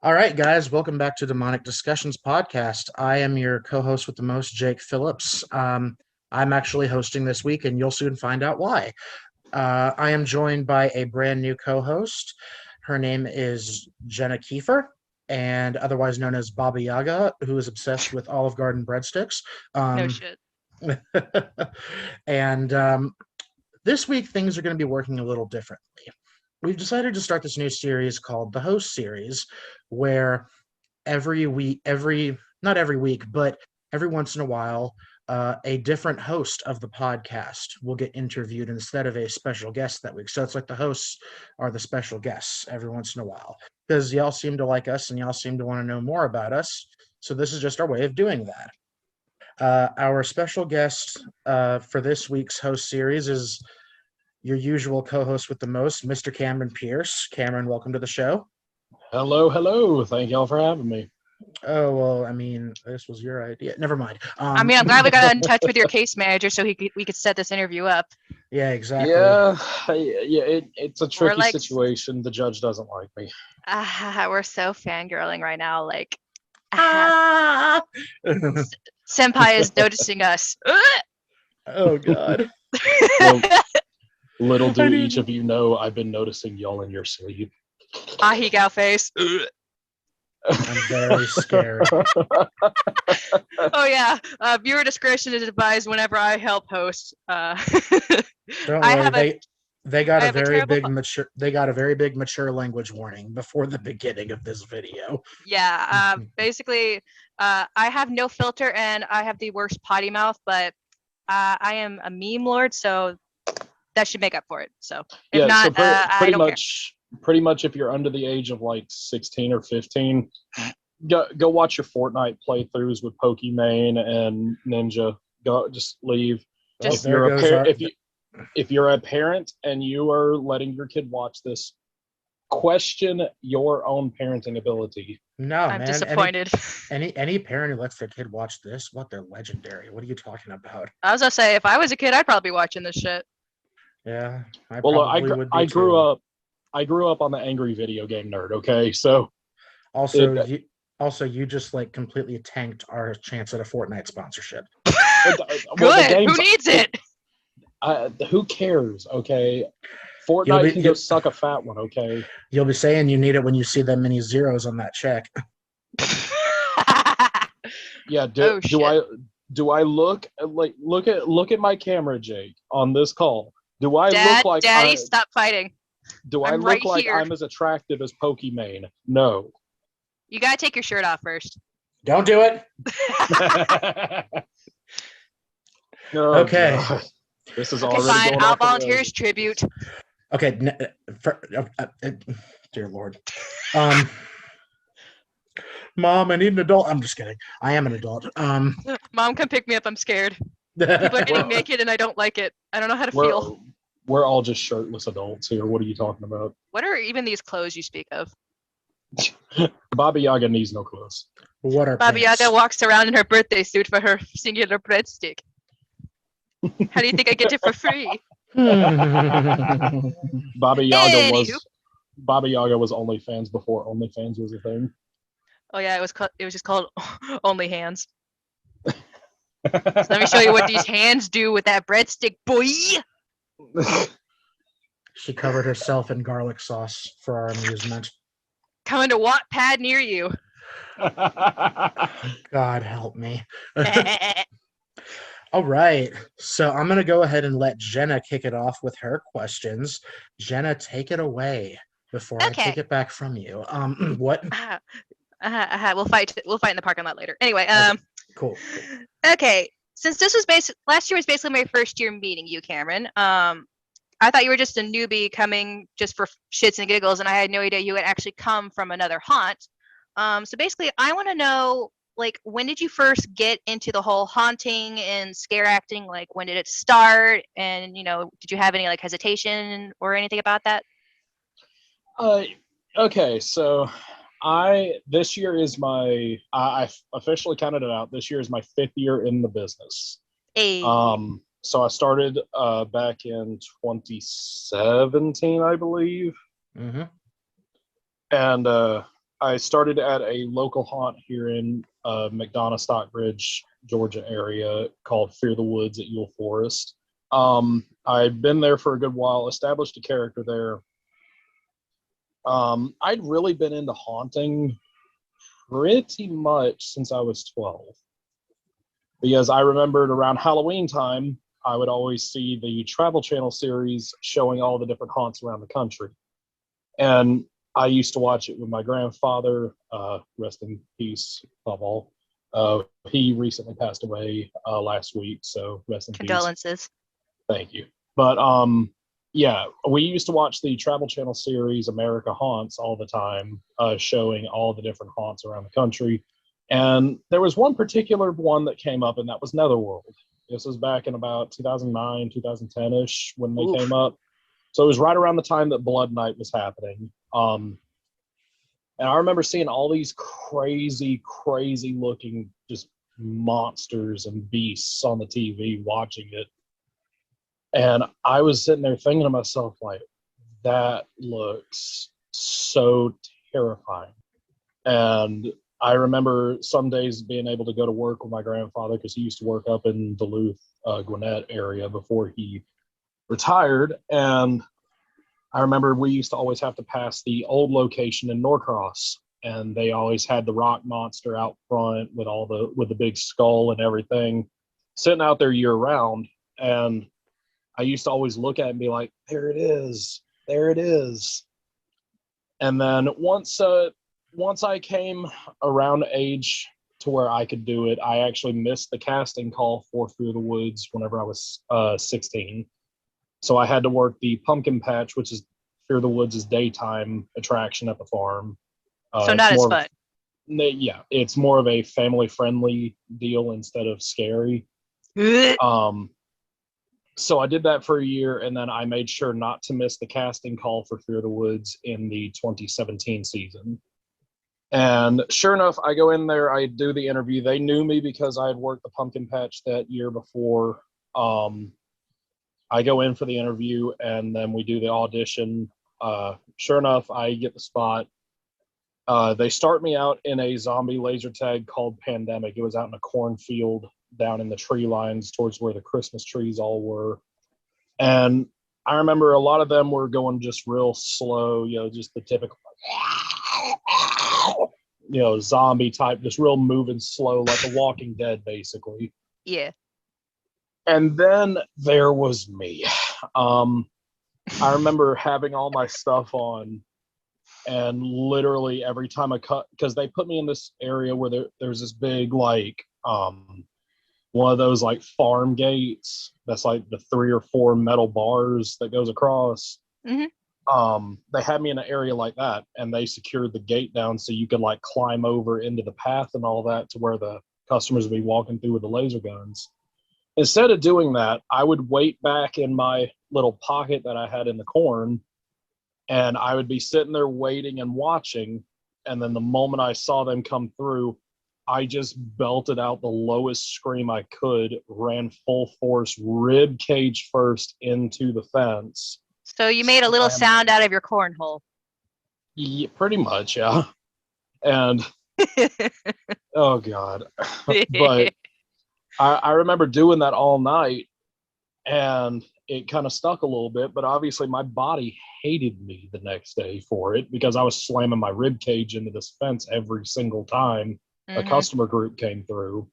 All right, guys, welcome back to Demonic Discussions podcast. I am your co-host with the most, Jake Phillips. I'm actually hosting this week, and you'll soon find out why. I am joined by a brand new co-host. Her name is Jenna Kiefer, and otherwise known as Baba Yaga, who is obsessed with Olive Garden breadsticks. No shit. And this week, things are going to be working a little differently. We've decided to start this new series called the Host Series, where every week, not every week, but every once in a while, a different host of the podcast will get interviewed instead of a special guest that week. So it's like the hosts are the special guests every once in a while because y'all seem to like us and y'all seem to want to know more about us. So this is just our way of doing that. Our special guest for this week's host series is your usual co-host with the most, Mr. Cameron Pierce. Cameron, welcome to the show. Hello. Thank y'all for having me. Oh, well, I mean, this was your idea. Never mind. I'm glad we got in touch with your case manager so we could set this interview up. Yeah, exactly. Yeah, it's a tricky situation. The judge doesn't like me. We're so fangirling right now. Like, Senpai is noticing us. Oh, God. Well, little do each of you know, I've been noticing y'all in your sleep. Ahigao face. I'm very scared. Oh yeah, viewer discretion is advised whenever I help host. Don't worry, they got a very big mature language warning before the beginning of this video. Yeah, basically, I have no filter and I have the worst potty mouth, but I am a meme lord, so that should make up for it. So if yeah, not, I don't care. Pretty much if you're under the age of like 16 or 15, go watch your Fortnite playthroughs with Pokimane and Ninja. Just leave. If you're a parent and you are letting your kid watch this, question your own parenting ability. No, I'm man, disappointed. Any parent who lets their kid watch this, they're legendary. What are you talking about? I was gonna say, if I was a kid, I'd probably be watching this shit. Yeah, I grew up on the angry video game nerd. Okay, so you just like completely tanked our chance at a Fortnite sponsorship. Good. Who needs it? Who cares? Okay, Fortnite can go suck a fat one. Okay, you'll be saying you need it when you see that many zeros on that check. Yeah. Do I look at my camera, Jake, on this call? Do I look like Daddy? Stop fighting. Do I look like I'm as attractive as Pokimane? No. You gotta take your shirt off first. Don't do it. Okay. God. This is already fine. going I'll off the volunteer rails. as tribute. Okay. Dear Lord. Mom, I need an adult. I'm just kidding. I am an adult. Mom, come pick me up. I'm scared. People are getting naked and I don't like it. I don't know how to feel. We're all just shirtless adults here. What are you talking about? What are even these clothes you speak of? Baba Yaga needs no clothes. What are Baba Yaga walks around in her birthday suit for her singular breadstick. How do you think I get it for free? Baba Yaga was OnlyFans before OnlyFans was a thing. Oh yeah, it was just called Only Hands. So let me show you what these hands do with that breadstick, boy. She covered herself in garlic sauce for our amusement. Coming to Wattpad near you. God help me. All right, so I'm going to go ahead and let Jenna kick it off with her questions. Jenna, take it away before I take it back from you. What? We'll fight in the parking lot later. Anyway, okay. Cool. Okay, since this was last year was basically my first year meeting you, Cameron. I thought you were just a newbie coming just for shits and giggles, and I had no idea you had actually come from another haunt. So basically, I want to know, like, when did you first get into the whole haunting and scare acting? Like, when did it start? And, did you have any, like, hesitation or anything about that? Okay, so this year is I officially counted it out. This year is my 5th year in the business. Hey. So I started back in 2017, I believe. Mm-hmm. And I started at a local haunt here in McDonough, Stockbridge, Georgia area called Fear the Woods at Ewell Forest. I'd been there for a good while, established a character there. I'd really been into haunting pretty much since I was 12. Because I remembered around Halloween time, I would always see the Travel Channel series showing all the different haunts around the country. And I used to watch it with my grandfather, rest in peace, above all. He recently passed away last week, so rest in peace. Condolences. Thank you. But yeah, we used to watch the Travel Channel series America Haunts all the time, showing all the different haunts around the country. And there was one particular one that came up, and that was Netherworld. This was back in about 2009, 2010-ish when they came up. So it was right around the time that Blood Night was happening. And I remember seeing all these crazy, crazy looking just monsters and beasts on the TV watching it. And I was sitting there thinking to myself, like, that looks so terrifying. And I remember some days being able to go to work with my grandfather because he used to work up in Duluth, Gwinnett area before he retired. And I remember we used to always have to pass the old location in Norcross, and they always had the rock monster out front with the big skull and everything sitting out there year round. And I used to always look at it and be like, there it is. There it is. And then once I came around age to where I could do it, I actually missed the casting call for Through the Woods whenever I was 16. So I had to work the pumpkin patch, which is Fear the Woods' daytime attraction at the farm. So not as fun. Yeah, it's more of a family-friendly deal instead of scary. So I did that for a year, and then I made sure not to miss the casting call for Fear the Woods in the 2017 season. And sure enough, I go in there, I do the interview. They knew me because I had worked the pumpkin patch that year before. I go in for the interview, and then we do the audition. Sure enough, I get the spot. They start me out in a zombie laser tag called Pandemic. It was out in a cornfield down in the tree lines towards where the Christmas trees all were. And I remember a lot of them were going just real slow, just the typical, zombie type, just real moving slow, like The Walking Dead, basically. Yeah. And then there was me. I remember having all my stuff on, and literally every time I cut, because they put me in this area where there's this big, like, one of those, like, farm gates that's like the 3 or 4 metal bars that goes across. Mm-hmm. They had me in an area like that, and they secured the gate down so you could, like, climb over into the path and all that to where the customers would be walking through with the laser guns. Instead of doing that, I would wait back in my little pocket that I had in the corn, and I would be sitting there waiting and watching. And then the moment I saw them come through, I just belted out the lowest scream I could, ran full force, rib cage first into the fence. So you made a little sound out of your cornhole. Yeah, pretty much, yeah. And oh God. But I remember doing that all night, and it kind of stuck a little bit, but obviously my body hated me the next day for it because I was slamming my rib cage into this fence every single time a customer group came through.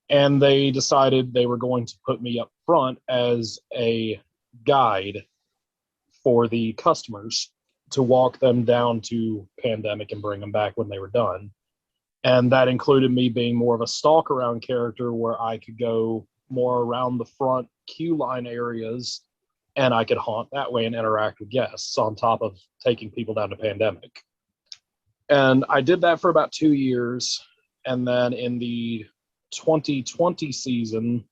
And they decided they were going to put me up front as a guide for the customers to walk them down to Pandemic and bring them back when they were done. And that included me being more of a stalk around character where I could go more around the front queue line areas, and I could haunt that way and interact with guests on top of taking people down to Pandemic. And I did that for about 2 years. And then in the 2020 season,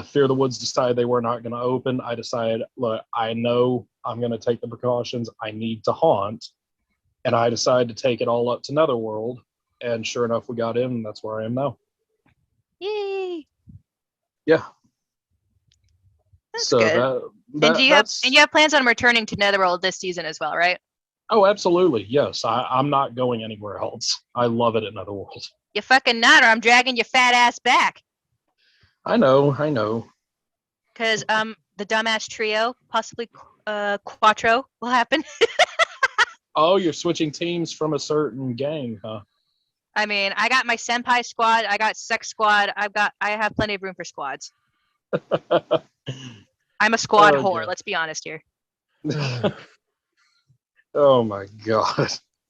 Fear the Woods decided they were not going to open. I decided, look, I know I'm going to take the precautions. I need to haunt. And I decided to take it all up to Netherworld. And sure enough, we got in, and that's where I am now. Yay! Yeah. That's so good. and you have plans on returning to Netherworld this season as well, right? Oh, absolutely. Yes. I'm not going anywhere else. I love it in Netherworld. You fucking not, or I'm dragging your fat ass back. I know. Because the dumbass trio, possibly quattro, will happen. Oh, you're switching teams from a certain gang, huh? I mean, I got my senpai squad, I got sex squad, I have plenty of room for squads. I'm a squad whore, God. let's be honest here. Oh my God. All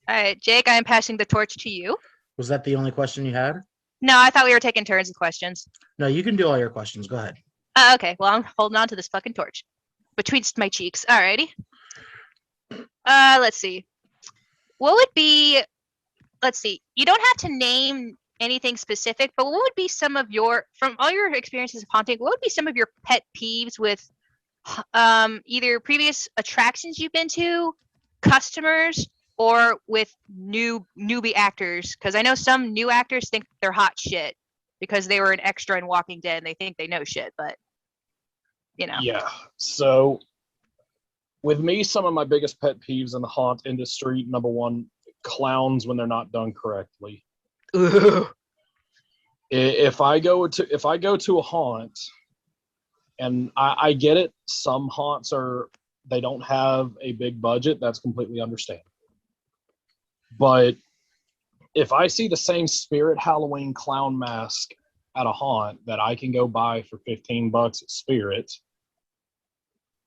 right, Jake, I am passing the torch to you. Was that the only question you had? No, I thought we were taking turns with questions. No, you can do all your questions. Go ahead. Okay, well, I'm holding on to this fucking torch betwixt my cheeks. Alrighty. Let's see. What would be, let's see, you don't have to name anything specific, but what would be some of your, from all your experiences of haunting, what would be some of your pet peeves with either previous attractions you've been to, customers, or with newbie actors? Because I know some new actors think they're hot shit because they were an extra in Walking Dead and they think they know shit, but you know. Yeah. So with me, some of my biggest pet peeves in the haunt industry, number one, clowns when they're not done correctly. Ooh. If I go to a haunt, and I get it, some haunts they don't have a big budget. That's completely understandable. But if I see the same Spirit Halloween clown mask at a haunt that I can go buy for $15 at Spirit,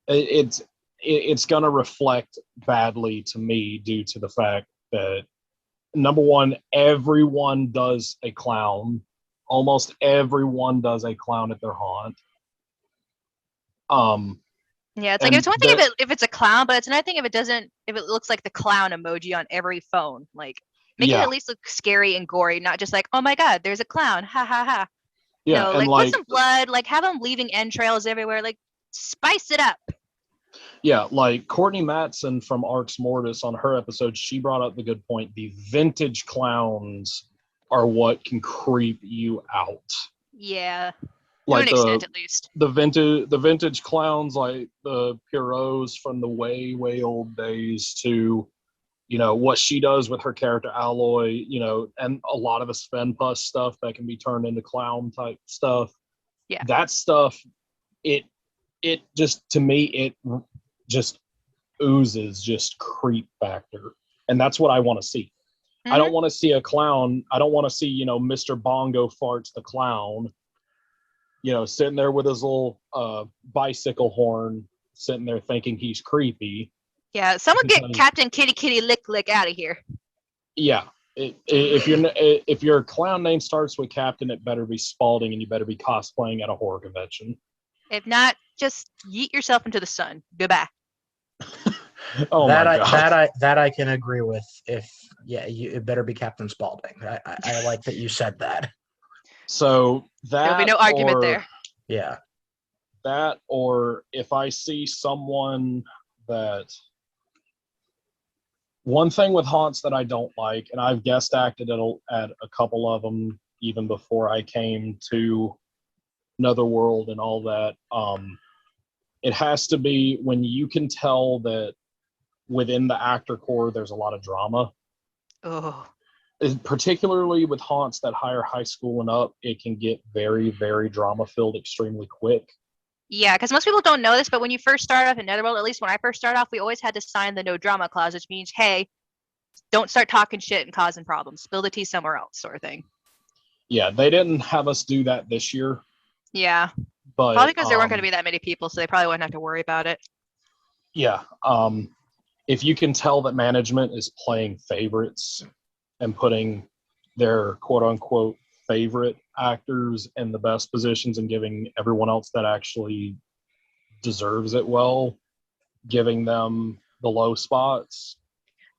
it's going to reflect badly to me due to the fact that, number one, everyone does a clown. Almost everyone does a clown at their haunt. Yeah, it's like it's one thing if it's a clown, but it's another thing if it looks like the clown emoji on every phone. Like make it at least look scary and gory, not just like, oh my god, there's a clown, ha ha ha. Yeah, no, like put some blood, like have them leaving entrails everywhere, like spice it up. Yeah, like Courtney Matson from Arx Mortis on her episode, she brought up the good point. The vintage clowns are what can creep you out. Yeah. Like to an extent, at least. The vintage clowns, like the Pierrots from the way old days, to, you know, what she does with her character Alloy, you know, and a lot of the Sven Puss stuff that can be turned into clown type stuff. Yeah. That stuff, it just, to me, it just oozes just creep factor. And that's what I want to see. Mm-hmm. I don't want to see a clown. I don't want to see, you know, Mr. Bongo Farts the clown, you know, sitting there with his little bicycle horn, sitting there thinking he's creepy. Yeah, someone get Captain Kitty Kitty Lick Lick out of here. Yeah, if your clown name starts with Captain, it better be Spalding, and you better be cosplaying at a horror convention. If not, just yeet yourself into the sun. Goodbye. Oh that my God. That I can agree with. It better be Captain Spaulding. I like that you said that. So there'll be no argument there. Yeah. That, or if I see someone that, one thing with haunts that I don't like, and I've guest acted at a couple of them even before I came to Netherworld and all that, it has to be when you can tell that within the actor corps there's a lot of drama. Oh. Particularly with haunts that hire high school and up, it can get very, very drama filled extremely quick. Yeah, because most people don't know this, but when you first start off in Netherworld, at least when I first started off, we always had to sign the no drama clause, which means, hey, don't start talking shit and causing problems. Spill the tea somewhere else, sort of thing. Yeah, they didn't have us do that this year. Yeah, but probably because there weren't going to be that many people, so they probably wouldn't have to worry about it. Yeah, if you can tell that management is playing favorites and putting their quote-unquote favorite actors in the best positions and giving everyone else that actually deserves it well, giving them the low spots.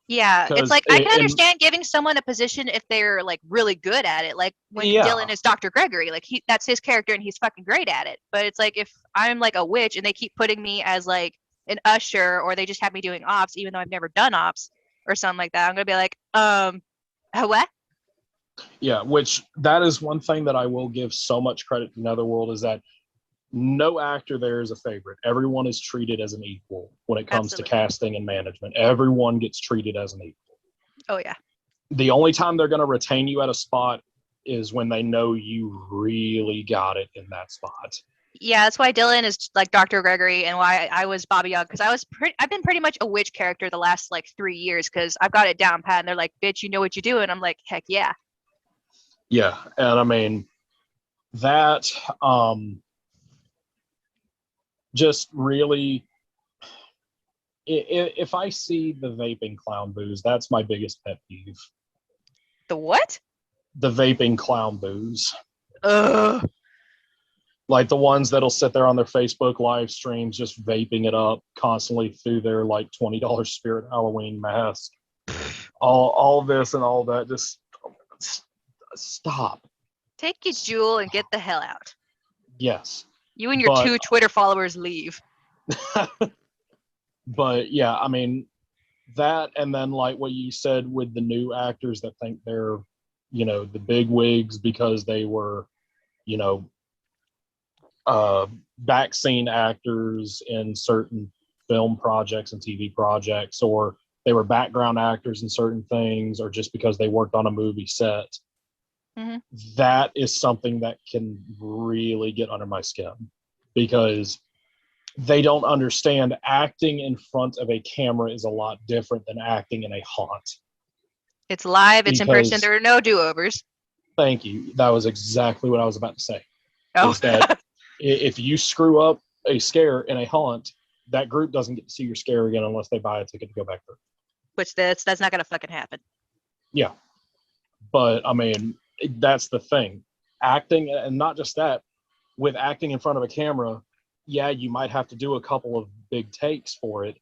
Yeah, it's like I can understand giving someone a position if they're like really good at it. Like when Dylan is Dr. Gregory, like that's his character and he's fucking great at it. But it's like if I'm like a witch and they keep putting me as like an usher, or they just have me doing ops even though I've never done ops or something like that, I'm gonna be like, what? Yeah, which that is one thing that I will give so much credit to Netherworld, is that no actor there is a favorite. Everyone is treated as an equal when it comes Absolutely. to casting and management. Everyone gets treated as an equal. Oh yeah. The only time they're going to retain you at a spot is when they know you really got it in that spot. Yeah, that's why Dylan is like Dr. Gregory, and why I was Baba Yaga, because I've been pretty much a witch character the last like 3 years, because I've got it down pat, and they're like, "Bitch, you know what you do," and I'm like, "Heck yeah." Yeah, and I mean that just really, if I see the vaping clown booze, that's my biggest pet peeve. The what? The vaping clown booze. Ugh. Like the ones that'll sit there on their Facebook live streams just vaping it up constantly through their like $20 Spirit Halloween mask. All this and all that. Just stop. Take your jewel and get the hell out. Yes. You and your 2 Twitter followers leave. But yeah, I mean, that, and then like what you said with the new actors that think they're, you know, the big wigs because they were, you know, back scene actors in certain film projects and TV projects, or they were background actors in certain things, or just because they worked on a movie set. Mm-hmm. That is something that can really get under my skin, because they don't understand acting in front of a camera is a lot different than acting in a haunt. It's live, it's in person, there are no do-overs. Thank you. That was exactly what I was about to say. Oh. Is that if you screw up a scare in a haunt, that group doesn't get to see your scare again unless they buy a ticket to go back through. Which that's not gonna fucking happen. Yeah. But I mean, that's the thing. Acting, and not just that, with acting in front of a camera, yeah, you might have to do a couple of big takes for it.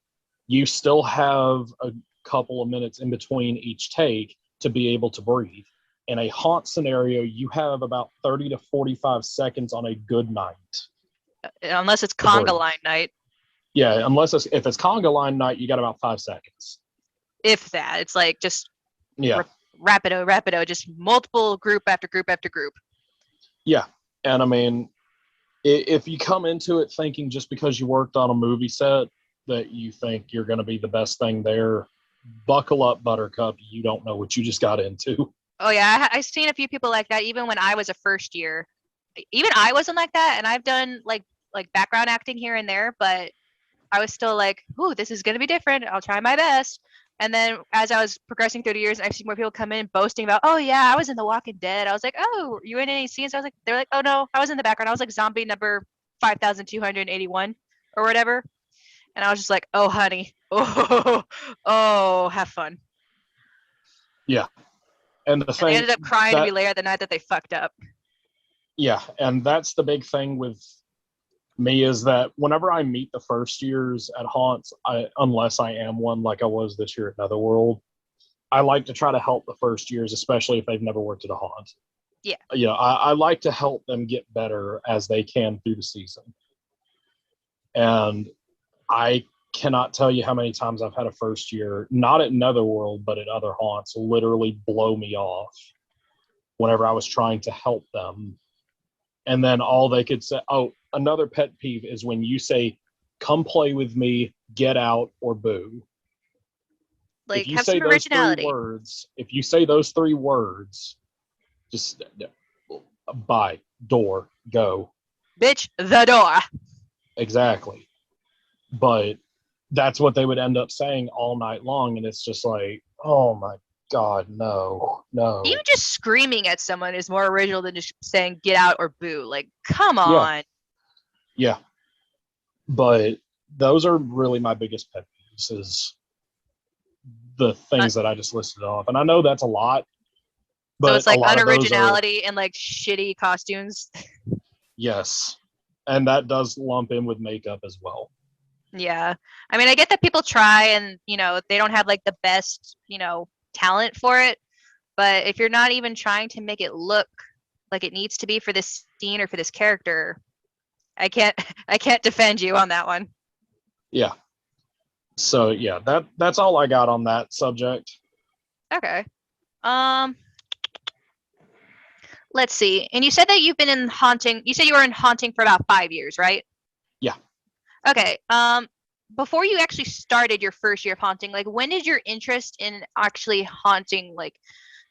You still have a couple of minutes in between each take to be able to breathe. In a haunt scenario, you have about 30 to 45 seconds on a good night. Unless it's conga line night. Yeah, if it's conga line night, you got about 5 seconds. If that. It's like just yeah, rapido, just multiple group after group after group. Yeah, and I mean, if you come into it thinking just because you worked on a movie set that you think you're going to be the best thing there, buckle up, Buttercup. You don't know what you just got into. Oh yeah, I've seen a few people like that even when I was a first year. Even I wasn't like that, and I've done like background acting here and there, but I was still like, ooh, this is going to be different. I'll try my best. And then as I was progressing through the years, I see more people come in boasting about, oh yeah, I was in The Walking Dead. I was like, oh, you in any scenes? I was like, they're like, oh no, I was in the background. I was like zombie number 5,281 or whatever. And I was just like, oh honey, oh, have fun. Yeah. And they ended up crying to me later the night that they fucked up. Yeah, and that's the big thing with me, is that whenever I meet the first years at haunts, unless I am one like I was this year at Netherworld, I like to try to help the first years, especially if they've never worked at a haunt. Yeah. Yeah, I like to help them get better as they can through the season. And I cannot tell you how many times I've had a first year, not at Netherworld, but at other haunts, literally blow me off whenever I was trying to help them. And then all they could say, oh, another pet peeve is when you say, come play with me, get out, or boo. Like, if you have say some those originality. 3 words, if you say those 3 words, just bye, door, go. Bitch, the door. Exactly. But that's what they would end up saying all night long. And it's just like, oh my God, no. Even just screaming at someone is more original than just saying get out or boo. Like, come on. Yeah. But those are really my biggest pet peeves, is the things that I just listed off. And I know that's a lot. But so it's like unoriginality are, and like shitty costumes. Yes. And that does lump in with makeup as well. Yeah. I mean, I get that people try and, they don't have like the best, talent for it. But if you're not even trying to make it look like it needs to be for this scene or for this character, I can't defend you on that one. Yeah. So yeah, that's all I got on that subject. Okay. Let's see. And you said that you've been in haunting. You said you were in haunting for about 5 years, right? Yeah. Okay. Before you actually started your first year of haunting, like when did your interest in actually haunting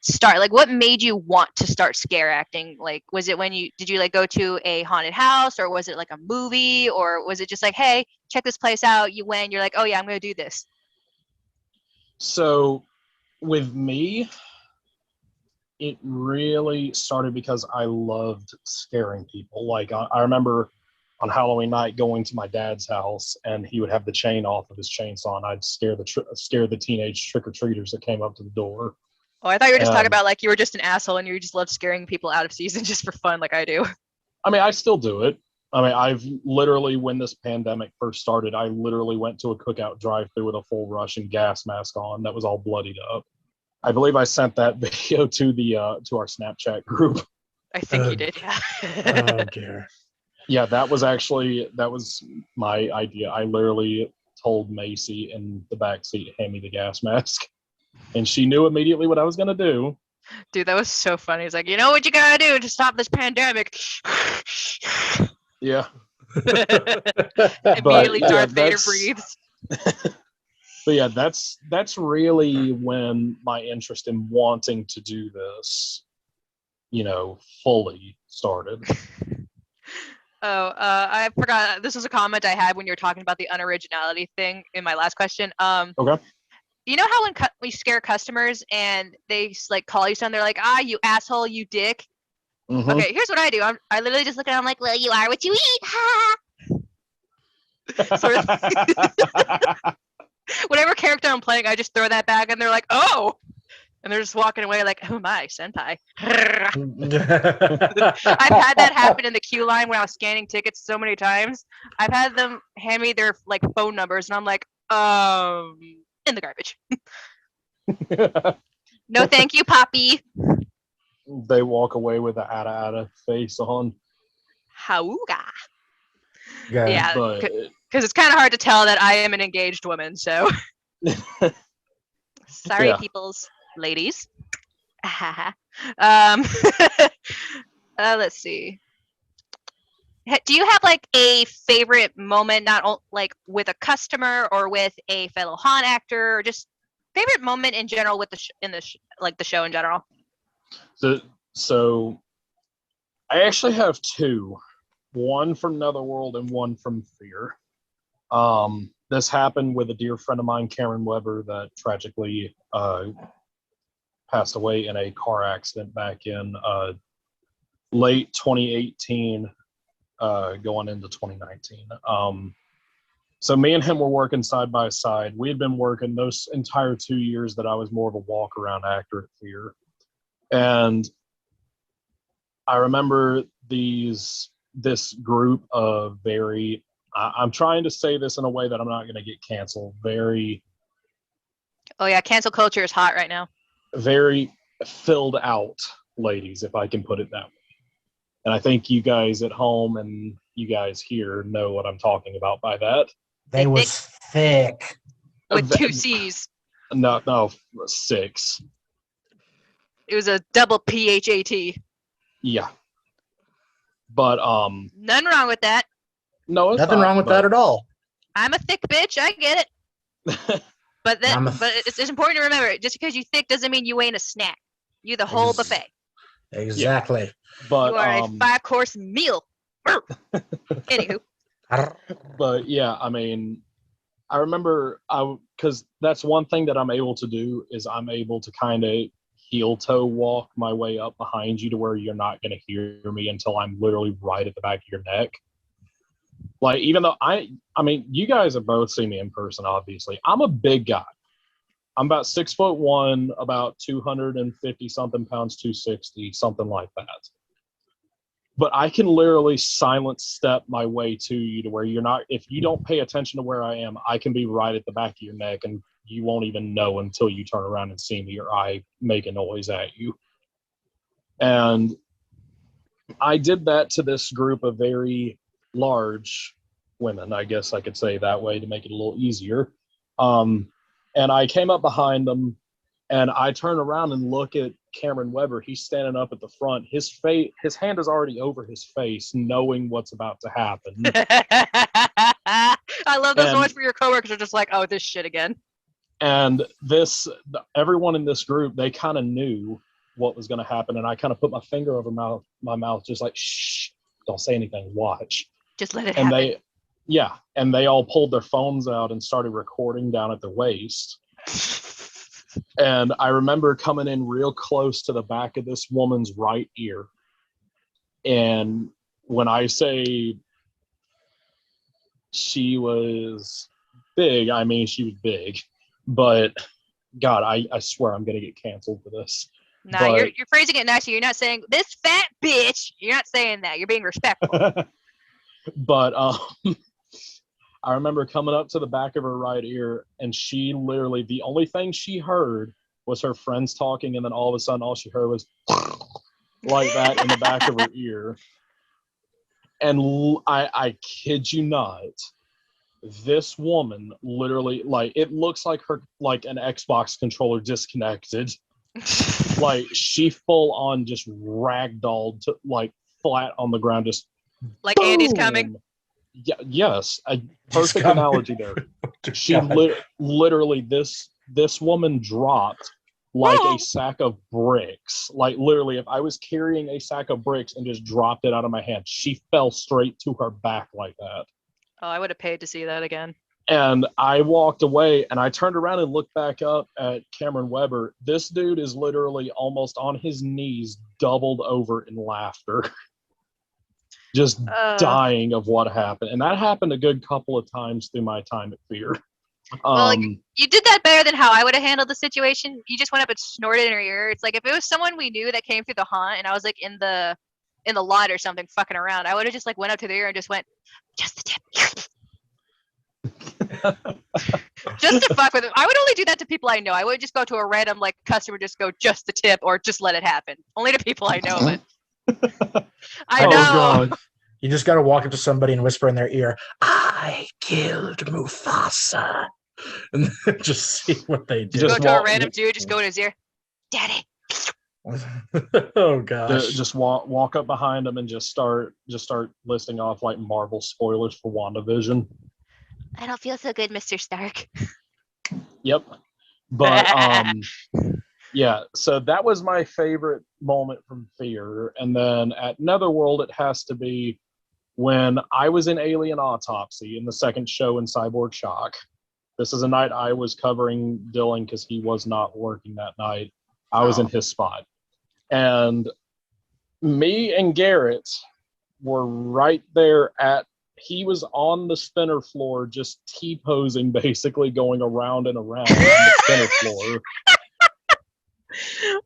start? Like what made you want to start scare acting? Like was it when did you like go to a haunted house, or was it like a movie, or was it just like, hey, check this place out? You went, you're like, oh yeah, I'm gonna do this. So with me, it really started because I loved scaring people. Like I remember on Halloween night going to my dad's house, and he would have the chain off of his chainsaw, and I'd scare the teenage trick-or-treaters that came up to the door. Oh, I thought you were just talking about like you were just an asshole and you just loved scaring people out of season just for fun, like I do. I mean, I still do it. I mean, I've literally, when this pandemic first started, I literally went to a cookout drive-through with a full Russian gas mask on that was all bloodied up. I believe I sent that video to our Snapchat group. I think you did, yeah. Oh dear. Yeah, that was my idea. I literally told Macy in the back seat, hand me the gas mask. And she knew immediately what I was going to do. Dude, that was so funny. He's like, you know what you got to do to stop this pandemic? Yeah. Immediately Darth Vader breathes. But yeah, that's really when my interest in wanting to do this, fully started. Oh, I forgot. This was a comment I had when you were talking about the unoriginality thing in my last question. Okay. You know how when we scare customers and they like call you something, they're like, "Ah, you asshole, you dick." Mm-hmm. Okay, here's what I do. I literally just look at them like, "Well, you are what you eat." Ha! Sort of. Whatever character I'm playing, I just throw that back, and they're like, "Oh," and they're just walking away like, "Oh my, senpai." I've had that happen in the queue line when I was scanning tickets so many times. I've had them hand me their like phone numbers, and I'm like, in the garbage. No, thank you, Poppy. They walk away with the ada face on. Hauga. Yeah. Yeah, because it's kind of hard to tell that I am an engaged woman. So sorry, peoples, ladies. Let's see. Do you have like a favorite moment, not like with a customer or with a fellow haunt actor, or just favorite moment in general with the show in general? So I actually have two, one from Netherworld and one from Fear. This happened with a dear friend of mine, Karen Weber, that tragically passed away in a car accident back in late 2018, going into 2019. So me and him were working side by side. We had been working those entire 2 years that I was more of a walk-around actor at Fear. And I remember this group of very, I'm trying to say this in a way that I'm not going to get canceled, very... Oh yeah, cancel culture is hot right now. Very filled out ladies, if I can put it that way. And I think you guys at home and you guys here know what I'm talking about by that. They was thick. With 2 C's. No, 6. It was a double PHAT. Yeah. But nothing wrong with that. No, it's nothing wrong with that at all. I'm a thick bitch, I get it. But it's important to remember, just because you're thick doesn't mean you ain't a snack. You the whole buffet. Exactly. Yeah. But you are a 5-course meal. Anywho. But yeah, I mean, I remember because that's one thing that I'm able to do is I'm able to kind of heel toe walk my way up behind you to where you're not going to hear me until I'm literally right at the back of your neck. Like, even though I mean, you guys have both seen me in person, obviously. I'm a big guy. I'm about 6'1", about 250 something pounds, 260, something like that. But I can literally silent step my way to you to where you're not, if you don't pay attention to where I am, I can be right at the back of your neck and you won't even know until you turn around and see me or I make a noise at you. And I did that to this group of very large women, I guess I could say that way to make it a little easier. And I came up behind them and I turn around and look at Cameron Weber, he's standing up at the front. His hand is already over his face, knowing what's about to happen. I love those moments where your coworkers are just like, "Oh, this shit again." And everyone in this group, they kind of knew what was going to happen, and I kind of put my finger over my mouth, just like, "Shh, don't say anything. Watch. Just let it happen." And they all pulled their phones out and started recording down at their waist. And I remember coming in real close to the back of this woman's right ear. And when I say she was big, I mean she was big. But God, I swear I'm gonna get canceled for this. Nah, you're phrasing it nicely. You're not saying this fat bitch. You're not saying that. You're being respectful. But I remember coming up to the back of her right ear, and she literally, the only thing she heard was her friends talking, and then all of a sudden all she heard was like that in the back of her ear. And I kid you not, this woman literally, like, it looks like her, like an Xbox controller disconnected. Like, she full on just ragdolled to, like, flat on the ground, just like boom! Andy's coming. Yeah, yes, a perfect analogy there. She literally, this woman dropped like a sack of bricks. Like, literally, if I was carrying a sack of bricks and just dropped it out of my hand, she fell straight to her back like that. Oh, I would have paid to see that again. And I walked away, and I turned around and looked back up at Cameron Weber. This dude is literally almost on his knees, doubled over in laughter. Just dying of what happened. And that happened a good couple of times through my time at Fear. Well, you did that better than how I would have handled the situation. You just went up and snorted in her ear. It's like if it was someone we knew that came through the haunt and I was like in the lot or something fucking around, I would have just like went up to the ear and just went, just the tip. Just to fuck with them. I would only do that to people I know. I would just go to a random like customer, just go just the tip or just let it happen. Only to people I know. But I know. God. You just got to walk up to somebody and whisper in their ear, "I killed Mufasa," and just see what they do. Just go to a random dude, just go in his ear, "Daddy." Oh gosh! Just walk up behind him and just start listing off like Marvel spoilers for WandaVision. I don't feel so good, Mr. Stark. Yep. But yeah, so that was my favorite moment from Fear. And then at Netherworld, it has to be when I was in Alien Autopsy in the second show in Cyborg Shock. This is a night I was covering Dylan because he was not working that night. I was in his spot. And me and Garrett were right there he was on the spinner floor, just T-posing, basically going around and around on the spinner floor.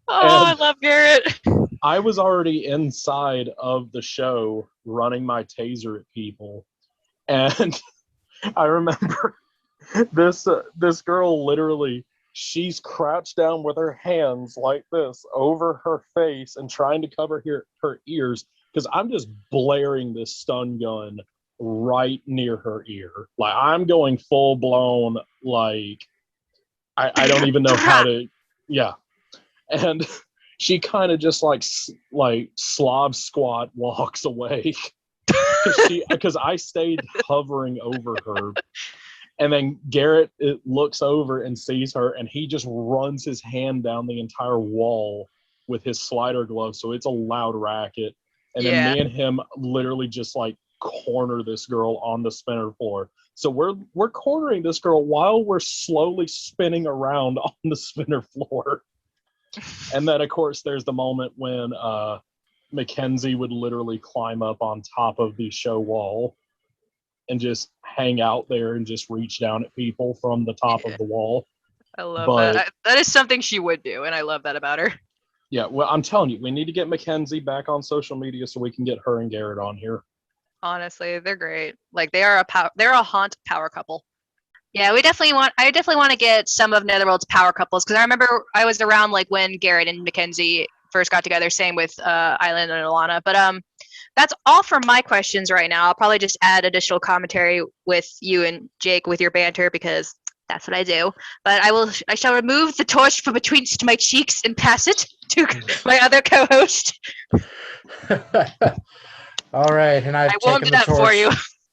I love Garrett. I was already inside of the show running my taser at people. And I remember this girl literally, she's crouched down with her hands like this over her face and trying to cover her ears because I'm just blaring this stun gun right near her ear. Like, I'm going full blown, like, I don't even know how to, yeah. And she kind of just like Slav squat walks away because I stayed hovering over her. And then Garrett looks over and sees her, and he just runs his hand down the entire wall with his slider glove. So it's a loud racket. And then me and him literally just like corner this girl on the spinner floor. So we're cornering this girl while we're slowly spinning around on the spinner floor. And then of course there's the moment when Mackenzie would literally climb up on top of the show wall and just hang out there and just reach down at people from the top of the wall. I love that. That is something she would do, and I love that about her. Yeah, well, I'm telling you, we need to get Mackenzie back on social media so we can get her and Garrett on here. Honestly, they're great. Like, they're a haunt power couple. Yeah, I definitely want to get some of Netherworld's power couples, because I remember I was around like when Garrett and Mackenzie first got together. Same with Island and Alana. But that's all for my questions right now. I'll probably just add additional commentary with you and Jake with your banter, because That's what I do. But I shall remove the torch from betwixt my cheeks and pass it to my other co-host. All right, and I've I warmed taken it the up torch. for you.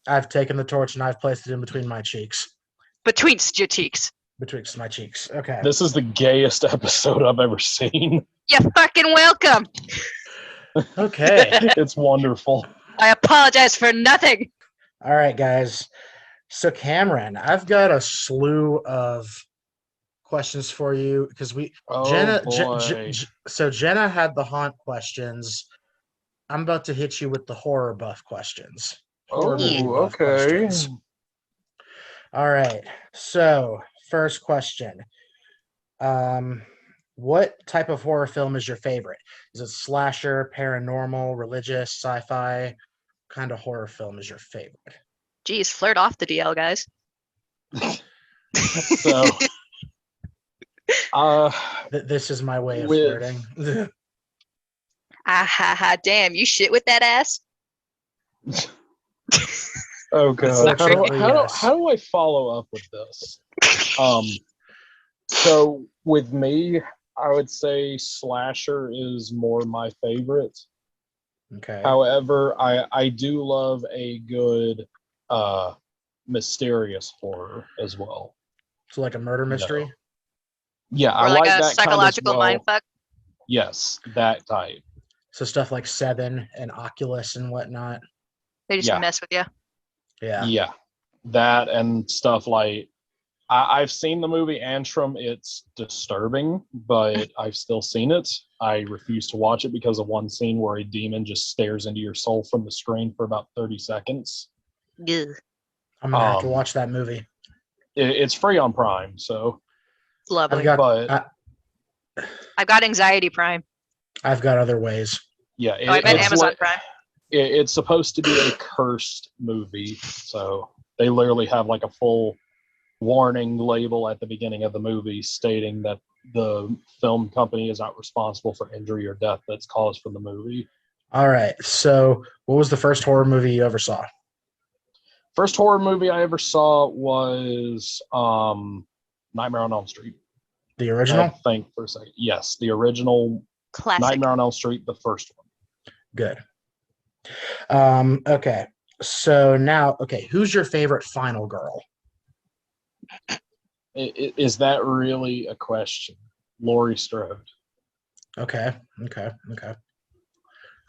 I've taken the torch and I've placed it in between my cheeks. Betwixt your cheeks. Betwixt my cheeks. Okay. This is the gayest episode I've ever seen. You're fucking welcome. Okay. It's wonderful. I apologize for nothing. All right, guys. So Cameron, I've got a slew of questions for you because Jenna had the haunt questions. I'm about to hit you with the horror buff questions. Horror movie buff questions. All right. So first question. What type of horror film is your favorite? Is it slasher, paranormal, religious, sci-fi? What kind of horror film is your favorite? Geez, flirt off the DL, guys. So, This is my way of flirting. Damn, you shit with that ass? Oh god, Yes. how do I follow up with this? So with me, I would say slasher is more my favorite. Okay. However, I do love a good mysterious horror as well. So like a murder mystery? No. Yeah, Or I like like a that psychological kind as well. mindfuck? Yes, that type. So stuff like Seven and Oculus and whatnot. They just mess with you. Yeah. Yeah, that and stuff like I've seen the movie Antrim. It's disturbing, but I've still seen it. I refuse to watch it because of one scene where a demon just stares into your soul from the screen for about 30 seconds. Ugh. I'm gonna have to watch that movie. It's free on Prime, so It's lovely. I've I've got Anxiety Prime. I've got other ways. Yeah, I've got Amazon Prime. It's supposed to be a cursed movie, so they literally have like a full warning label at the beginning of the movie stating that the film company is not responsible for injury or death that's caused from the movie. All right. So what was the first horror movie you ever saw? First horror movie I ever saw was Nightmare on Elm Street. The original? I think for a second. Yes, the original Classic. Nightmare on Elm Street, the first one. Good. Okay. So now, who's your favorite final girl? Is that really a question? Laurie Strode. Okay.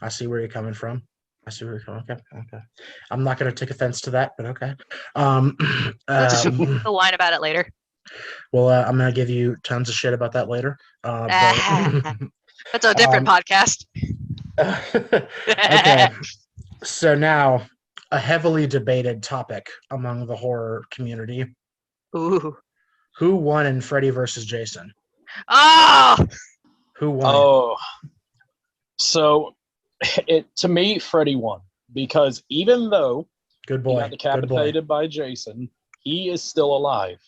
I see where you're coming from. Okay. I'm not going to take offense to that, but okay. We'll whine about it later. Well, I'm going to give you tons of shit about that later. That's a different podcast. Okay. So now, a heavily debated topic among the horror community. Ooh. Who won in Freddy versus Jason? Oh! Who won? Oh. So, to me, Freddy won. Because even though Good boy. he got decapitated by Jason, he is still alive.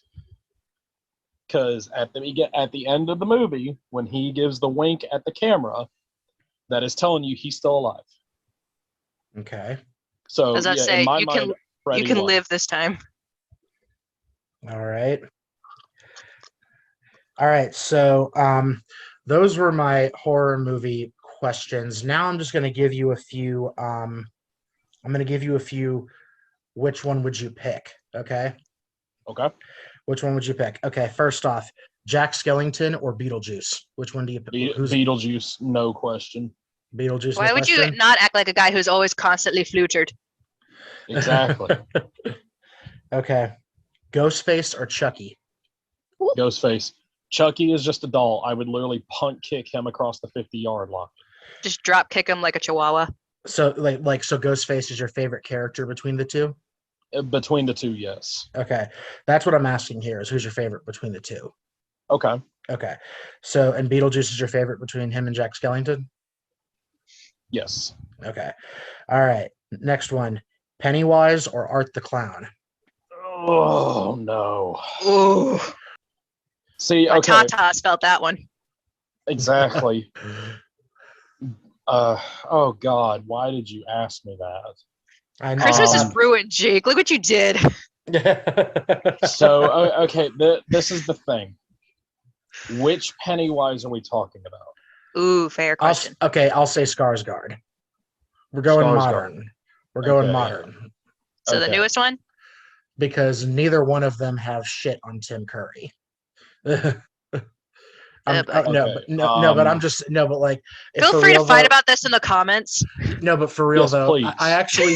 Because at the end of the movie, when he gives the wink at the camera, that is telling you he's still alive. Okay. So, as I say, in my you mind, can won. live this time. All right. So those were my horror movie questions. Now I'm just going to give you a few. I'm going to give you a few. Which one would you pick? Okay. Okay. Which one would you pick? Okay. First off, Jack Skellington or Beetlejuice? Which one do you pick? Beetlejuice, no question. Beetlejuice. Why would you not act like a guy who's always constantly flutered? Exactly. Okay. Ghostface or Chucky? Ghostface. Chucky is just a doll. I would literally punt kick him across the 50-yard line. Just drop kick him like a chihuahua. So so Ghostface is your favorite character between the two? Between the two, yes. Okay. That's what I'm asking here is who's your favorite between the two? Okay. Okay. So, and Beetlejuice is your favorite between him and Jack Skellington? Yes. Okay. All right. Next one. Pennywise or Art the Clown? Oh, no. Ooh. See, My okay. tatas felt that one. Exactly. Oh, God. Why did you ask me that? I know. Christmas is ruined, Jake. Look what you did. So, okay, this is the thing. Which Pennywise are we talking about? Ooh, fair question. I'll say Skarsgård. We're going Skarsgård. modern. We're going Okay. modern. So the newest one? Because neither one of them have shit on Tim Curry. But like, feel free to fight about this in the comments. No, but for real though, please. I actually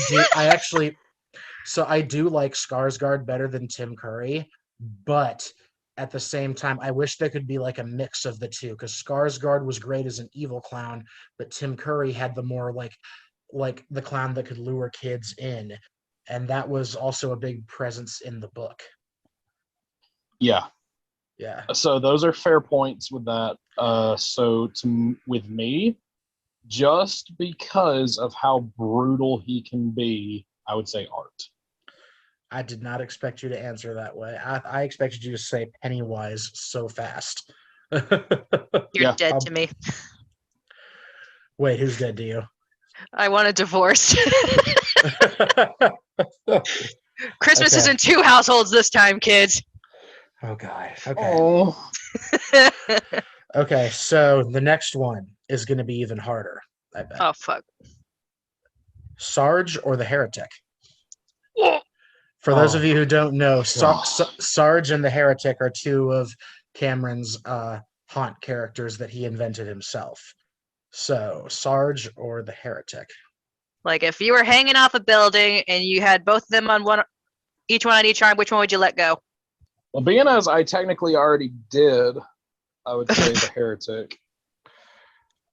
so I do like Skarsgård better than Tim Curry, but at the same time, I wish there could be like a mix of the two, because Skarsgård was great as an evil clown, but Tim Curry had the more like the clown that could lure kids in, and that was also a big presence in the book. Yeah. So those are fair points with that. With me, just because of how brutal he can be, I would say Art. I did not expect you to answer that way. I expected you to say Pennywise so fast. You're dead to me. Wait, who's dead to you? I want a divorce. Christmas is in 2 households this time, kids. Oh, God. Okay. Oh. Okay, so the next one is going to be even harder, I bet. Oh, fuck. Sarge or the Heretic? For those of you who don't know, Sarge and the Heretic are two of Cameron's haunt characters that he invented himself. So, Sarge or the Heretic? Like, if you were hanging off a building and you had both of them on each one on each arm, which one would you let go? Well, being as I technically already did, I would say the Heretic.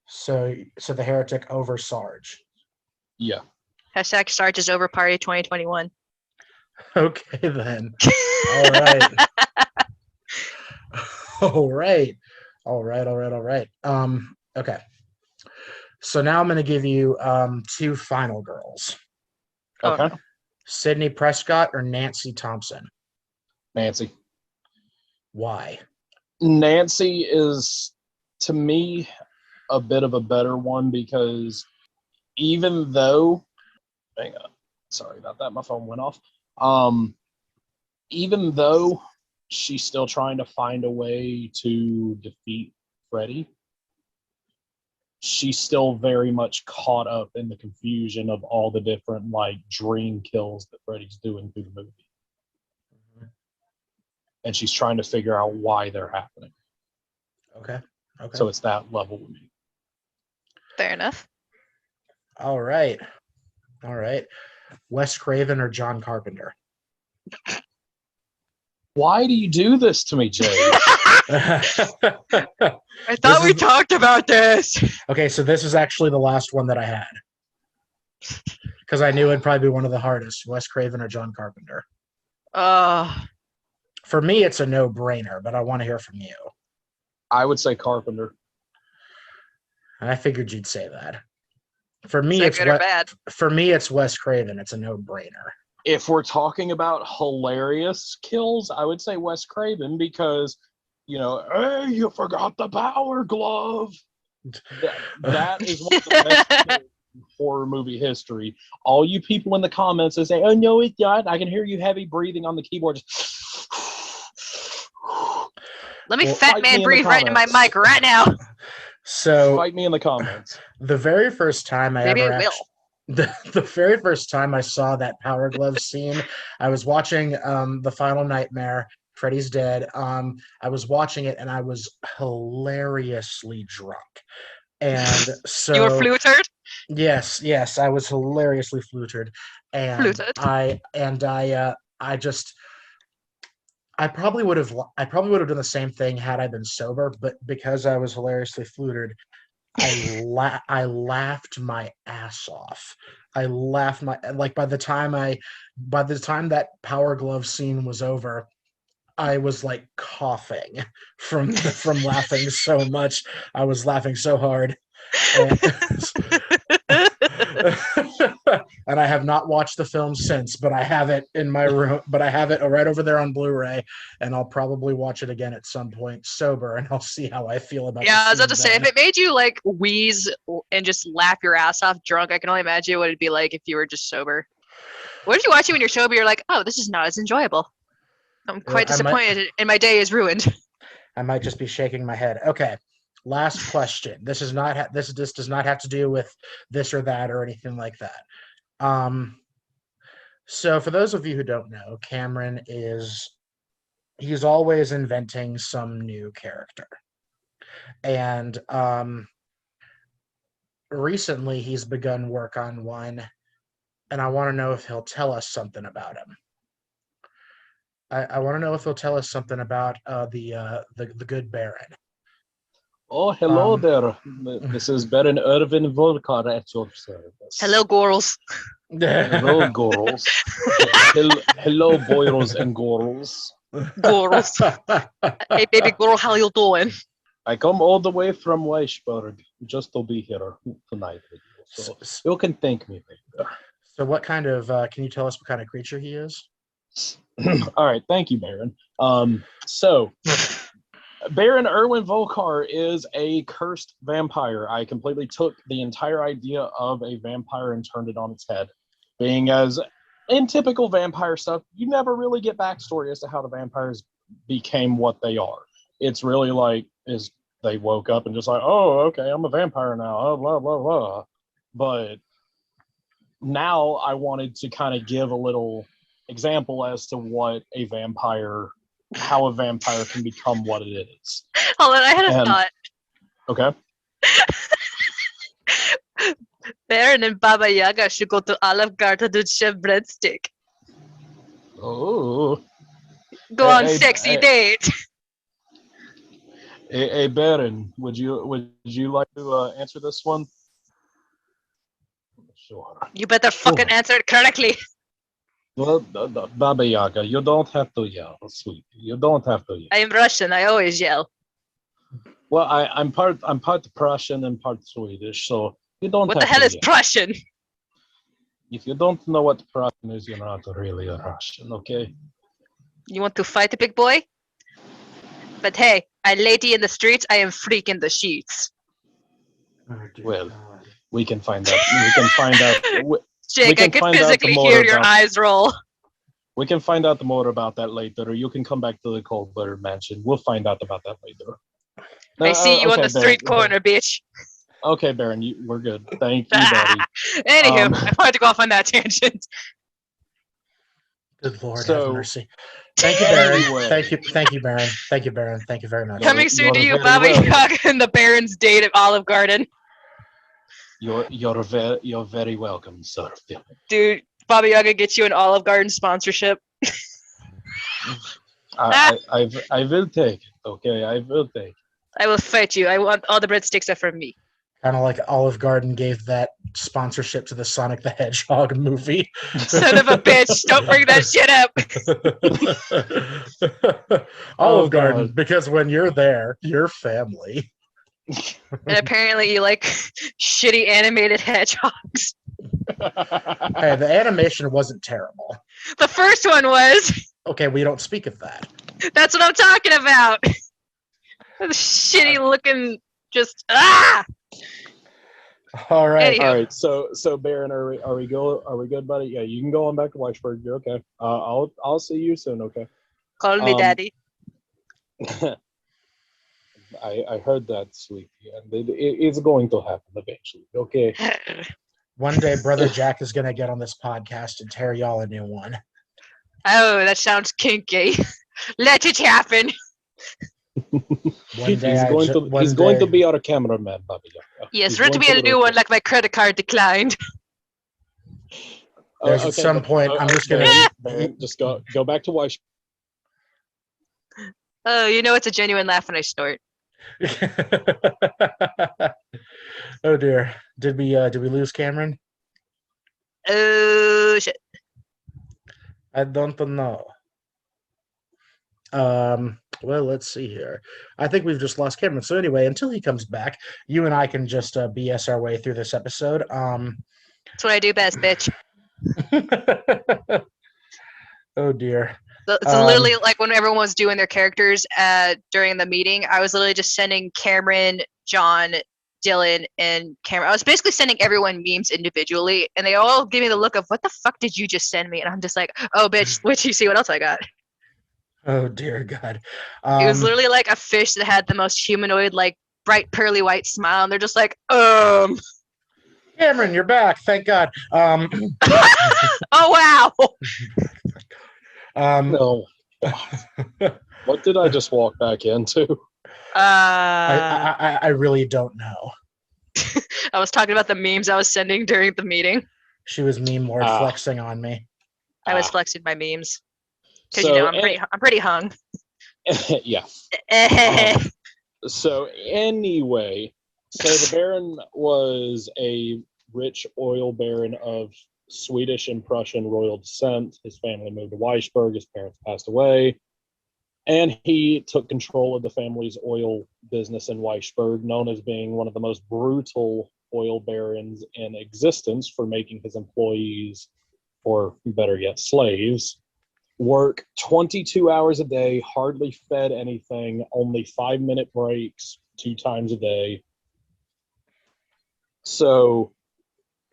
So the Heretic over Sarge. Yeah. Hashtag Sarge is over party 2021. Okay, then. All right. All right. Okay. So now I'm going to give you 2 final girls. Okay. Oh. Sidney Prescott or Nancy Thompson? Nancy. Why? Nancy is, to me, a bit of a better one, because even though, hang on, sorry about that, my phone went off. Even though she's still trying to find a way to defeat Freddy, she's still very much caught up in the confusion of all the different like dream kills that Freddy's doing through the movie. Mm-hmm. And she's trying to figure out why they're happening. Okay. So it's that level with me. Fair enough. All right. Wes Craven or John Carpenter? Why do you do this to me, Jay? I thought we talked about this. Okay, so this is actually the last one that I had, because I knew it'd probably be one of the hardest. Wes Craven or John Carpenter? For me, it's a no-brainer, but I want to hear from you. I would say Carpenter. I figured you'd say that. For me, For me, it's Wes Craven. It's a no-brainer. If we're talking about hilarious kills, I would say Wes Craven, because, hey, you forgot the power glove. That is one of the best kills in horror movie history. All you people in the comments that say, "Oh no, it's not," I can hear you heavy breathing on the keyboard. Let me fat man breathe right into my mic right now. So fight me in the comments. The very first time the very first time I saw that power glove scene, I was watching The Final Nightmare, Freddy's Dead. I was watching it and I was hilariously drunk. And so you were flutered? Yes, I was hilariously flutered. And I probably would have done the same thing had I been sober, but because I was hilariously flutered, I laughed my ass off. I laughed by the time that power glove scene was over, I was like coughing from laughing so much. I was laughing so hard. And I have not watched the film since, but I have it in my room. But I have it right over there on Blu-ray, and I'll probably watch it again at some point sober, and I'll see how I feel about it. Yeah, I was about to say, if it made you like wheeze and just laugh your ass off drunk, I can only imagine what it'd be like if you were just sober. What did you watch it when you're sober? You're like, oh, this is not as enjoyable. I'm quite disappointed, and my day is ruined. I might just be shaking my head. Okay, last question. This is not this does not have to do with this or that or anything like that. So for those of you who don't know, Cameron he's always inventing some new character, and recently he's begun work on one, and I want to know if he'll tell us something about him. I want to know if he'll tell us something about the good Baron. Oh, hello there. This is Baron Irvin Volkov at your service. Hello, Gorals. Hello, Gorals. Hello, boyros and Gorals. Gorals. Hey, baby girl, how you doing? I come all the way from Weisberg just to be here tonight with you. So you can thank me later. So what kind of, can you tell us what kind of creature he is? All right, thank you, Baron. So Baron Erwin Volkar is a cursed vampire. I completely took the entire idea of a vampire and turned it on its head. Being as in typical vampire stuff, you never really get backstory as to how the vampires became what they are. It's really like is they woke up and just like, oh, okay, I'm a vampire now. Oh, blah blah blah. But now I wanted to kind of give a little example as to how a vampire can become what it is. Hold on, I had a thought. Okay. Baron and Baba Yaga should go to Olive Garden to chef breadstick. Oh. Go on sexy date. Hey, Baron, would you like to answer this one? Sure. You better fucking answer it correctly. Well, Baba Yaga, you don't have to yell, sweet. You don't have to yell. I am Russian. I always yell. Well, I'm part Prussian and part Swedish, so you don't. What the hell is Prussian? If you don't know what Prussian is, you're not really a Russian, okay? You want to fight a big boy? But hey, I lady in the streets. I am freak in the sheets. Well, we can find out. We can find out. Jake, I can physically hear your eyes roll. We can find out more about that later, or you can come back to the Colbert mansion. We'll find out about that later. I see you on the street corner, bitch. Okay, Baron, we're good. Thank you, buddy. Anywho, I wanted to go off on that tangent. Good Lord, have mercy. Thank you, Baron. Thank you, Baron. Thank you, Baron. Thank you very much. Coming soon to you, Baba Yaga and the Baron's date at Olive Garden. You're very welcome, sir. Dude, Baba Yaga gets you an Olive Garden sponsorship. I will take it. Okay, I will take it. I will fight you. I want all the breadsticks are from me. Kind of like Olive Garden gave that sponsorship to the Sonic the Hedgehog movie. Son of a bitch! Don't bring that shit up. Olive Garden, because when you're there, you're family. And apparently you like shitty animated hedgehogs. Hey, the animation wasn't terrible. The first one was. Okay, we don't speak of that. That's what I'm talking about. The shitty looking, just All right. All right. So Baron, are we good, buddy? Yeah, you can go on back to Weisberg. You're okay. I'll see you soon. Okay. Call me daddy. I heard that, sweetie, and it's going to happen eventually. Okay. One day, Brother Jack is going to get on this podcast and tear y'all a new one. Oh, that sounds kinky. Let it happen. He's going to be our cameraman, Bobby. Yes, write me a new one like my credit card declined. At some point, I'm just going to... Just go back to Weiss. Oh, you know it's a genuine laugh when I snort. Oh dear. Did we lose Cameron? Oh shit. I don't know. Well, let's see here. I think we've just lost Cameron. So anyway, until he comes back, you and I can just BS our way through this episode. That's what I do best, bitch. Oh dear. It's literally like when everyone was doing their characters during the meeting, I was literally just sending Cameron, John Dylan and Cameron. I was basically sending everyone memes individually, and they all gave me the look of, what the fuck did you just send me? And I'm just like, oh, bitch, wait till you see what else I got. Oh, dear God. It was literally like a fish that had the most humanoid, like, bright pearly white smile, and they're just like, Cameron, you're back. Thank God. Oh, wow. No. What did I just walk back into? I really don't know. I was talking about the memes I was sending during the meeting. She was meme lord flexing on me. I was flexing my memes because So, I'm pretty hung. Yeah. So anyway, so the Baron was a rich oil baron of Swedish and Prussian royal descent. His family moved to Weisberg. His parents passed away. And he took control of the family's oil business in Weisberg, known as being one of the most brutal oil barons in existence for making his employees, or better yet, slaves, work 22 hours a day, hardly fed anything, only 5-minute breaks 2 times a day. So,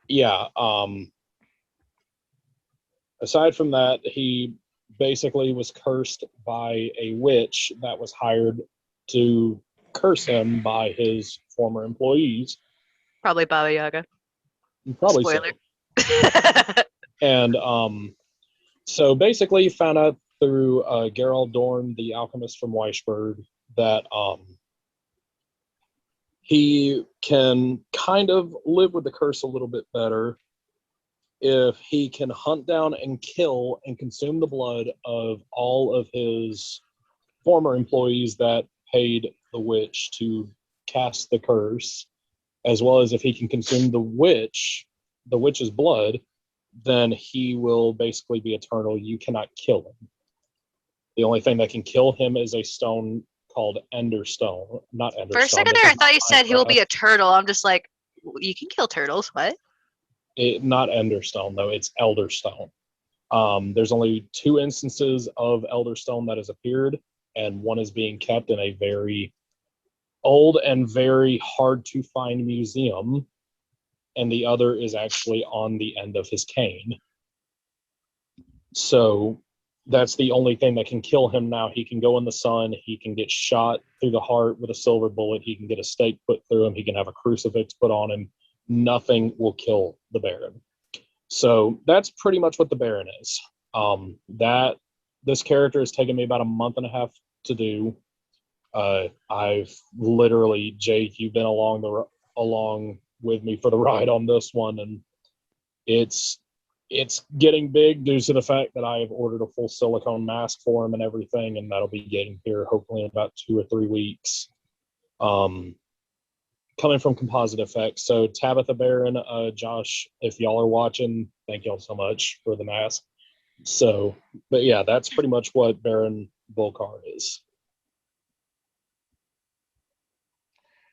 yeah, aside from that, he basically was cursed by a witch that was hired to curse him by his former employees. Probably Baba Yaga. Probably Spoiler. So. And so basically found out through Gerald Dorn, the alchemist from Weisberg, that he can kind of live with the curse a little bit better if he can hunt down and kill and consume the blood of all of his former employees that paid the witch to cast the curse, as well as if he can consume the witch's blood, then he will basically be eternal. You cannot kill him. The only thing that can kill him is a stone called Enderstone. Not Enderstone. For a second there, I thought you said he'll be a turtle. I'm just like, you can kill turtles. What? Not Enderstone, though. It's Elderstone. There's only 2 instances of Elderstone that has appeared, and one is being kept in a very old and very hard to find museum, and the other is actually on the end of his cane. So that's the only thing that can kill him now. He can go in the sun, he can get shot through the heart with a silver bullet, he can get a stake put through him, he can have a crucifix put on him. Nothing will kill the Baron. So that's pretty much what the Baron is. This character has taken me about a month and a half to do. I've literally, Jake, you've been along with me for the ride on this one, and it's getting big due to the fact that I have ordered a full silicone mask for him and everything, and that'll be getting here hopefully in about 2 or 3 weeks. Coming from Composite Effects. So Tabitha Baron, Josh, if y'all are watching, thank y'all so much for the mask. So, but yeah, that's pretty much what Baron Volkov is.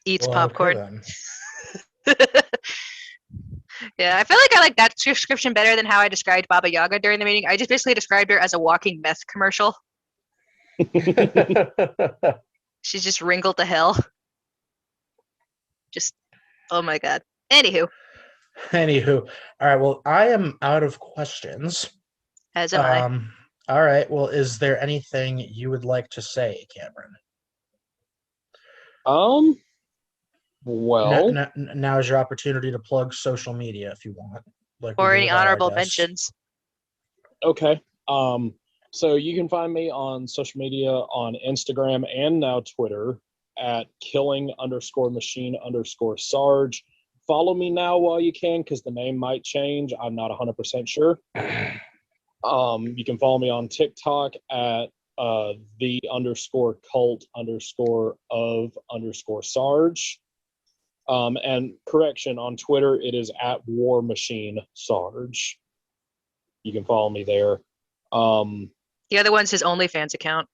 Eats popcorn. Okay, Yeah, I feel like I like that description better than how I described Baba Yaga during the meeting. I just basically described her as a walking meth commercial. She's just wrinkled to hell. Just, oh my God. Anywho. All right. Well, I am out of questions. As am I. All right. Well, is there anything you would like to say, Cameron? Well, now is your opportunity to plug social media if you want, or any honorable mentions. Okay. So you can find me on social media on Instagram and now Twitter at killing_machine_Sarge. Follow me now while you can, because the name might change. I'm not 100% sure. You can follow me on TikTok at the_cult_of_Sarge. And correction, on Twitter, it is at War Machine Sarge. You can follow me there. The other one's his OnlyFans account.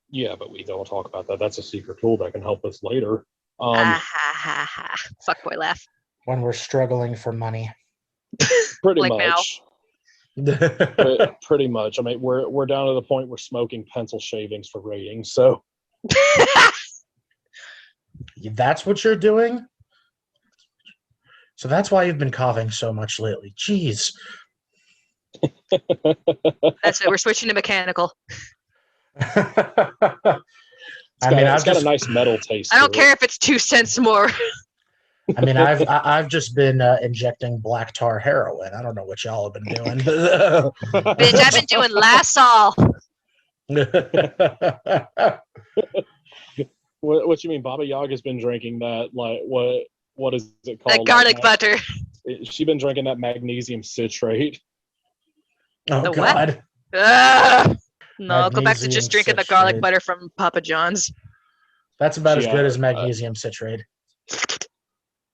Yeah, but we don't talk about that. That's a secret tool that can help us later. Fuckboy laugh. When we're struggling for money. Pretty like much. Pretty much. I mean, we're down to the point we're smoking pencil shavings for ratings. So That's what you're doing? So that's why you've been coughing so much lately. Jeez. That's it. We're switching to mechanical. It's got a nice metal taste. I don't care if it's 2 cents more. I mean, I've just been injecting black tar heroin. I don't know what y'all have been doing. Bitch, I've been doing Lysol. What you mean? Baba Yaga's been drinking that, like, what is it called? That garlic butter. She's been drinking that magnesium citrate. Oh, The God. What? No, I'll go back to Magnesium just drinking the citrate. garlic butter from Papa John's. That's about as good as magnesium citrate.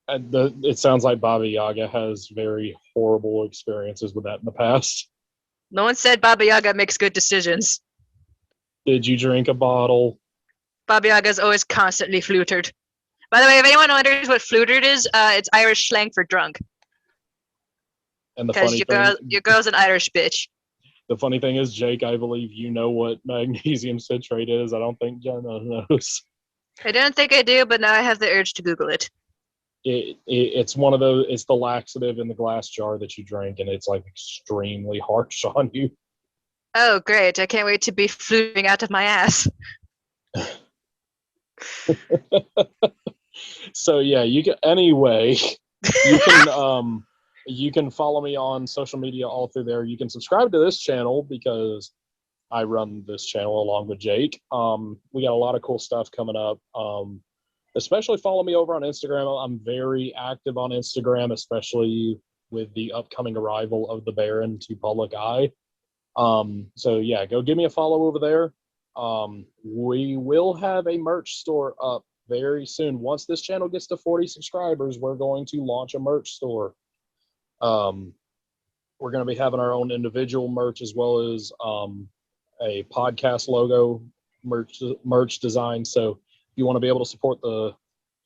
And it sounds like Baba Yaga has very horrible experiences with that in the past. No one said Baba Yaga makes good decisions. Did you drink a bottle? Baba Yaga's always constantly flutered. By the way, if anyone wonders what flutered is, it's Irish slang for drunk. And the Because funny your girl's an Irish bitch. The funny thing is, Jake, I believe you know what magnesium citrate is. I don't think Jenna knows. I don't think I do, but now I have the urge to Google it. It's one of those. It's the laxative in the glass jar that you drink, and it's like extremely harsh on you. Oh, great! I can't wait to be fluting out of my ass. So yeah, you can you can follow me on social media all through there. You can subscribe to this channel because I run this channel along with Jake. We got a lot of cool stuff coming up. Especially follow me over on Instagram. I'm very active on Instagram, especially with the upcoming arrival of the Baron to public eye. So yeah, go give me a follow over there. We will have a merch store up very soon. Once this channel gets to 40 subscribers, we're going to launch a merch store. We're going to be having our own individual merch as well as a podcast logo merch design. So if you want to be able to support the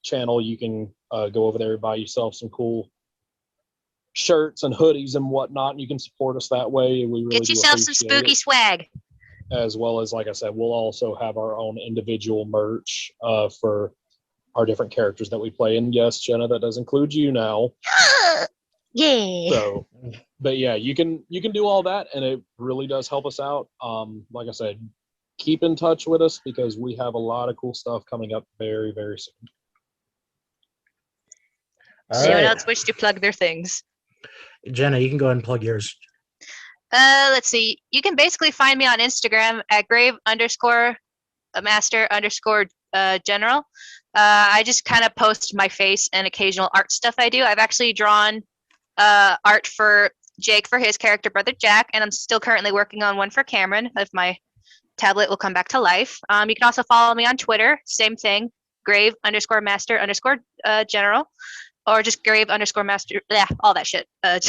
channel, you can go over there and buy yourself some cool shirts and hoodies and whatnot, and you can support us that way. We really Get yourself some spooky swag. As well as, like I said, we'll also have our own individual merch for our different characters that we play. And yes, Jenna, that does include you now. Yeah. So, but yeah, you can do all that, and it really does help us out. Like I said, keep in touch with us because we have a lot of cool stuff coming up very, very soon. Anyone else wish to plug their things? Jenna, you can go ahead and plug yours. Let's see. You can basically find me on Instagram at grave_master_general. I just kind of post my face and occasional art stuff I do. I've actually drawn art for Jake for his character brother Jack, and I'm still currently working on one for Cameron if my tablet will come back to life. You can also follow me on Twitter, same thing, grave_master_general, or just grave_master, yeah, all that shit. I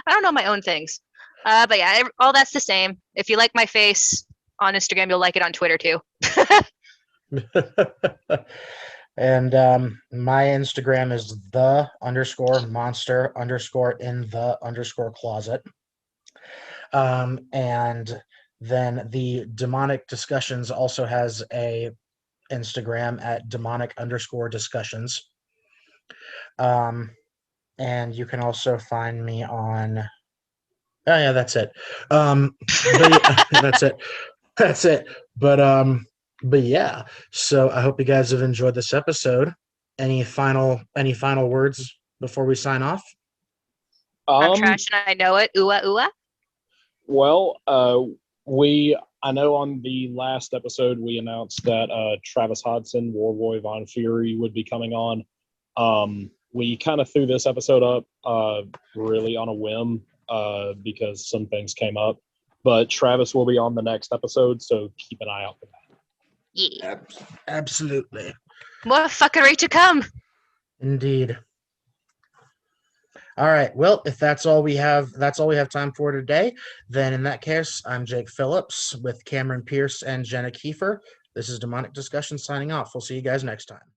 don't know my own things. But yeah, all that's the same. If you like my face on Instagram, you'll like it on Twitter too. And my Instagram is _monster_in_the_closet. And then the Demonic Discussions also has a Instagram at demonic_discussions. And you can also find me on. Oh yeah, that's it. That's it. That's it. But yeah. So I hope you guys have enjoyed this episode. Any final words before we sign off? I'm trash and I know it. Ooh ooh. Well, I know on the last episode we announced that Travis Hodson, Warboy Von Fury, would be coming on. We kind of threw this episode up really on a whim because some things came up. But Travis will be on the next episode, so keep an eye out for that. Yeah. Absolutely. More fuckery to come. Indeed. All right. Well, if that's all we have time for today, then in that case, I'm Jake Phillips with Cameron Pierce and Jenna Kiefer. This is Demonic Discussion signing off. We'll see you guys next time.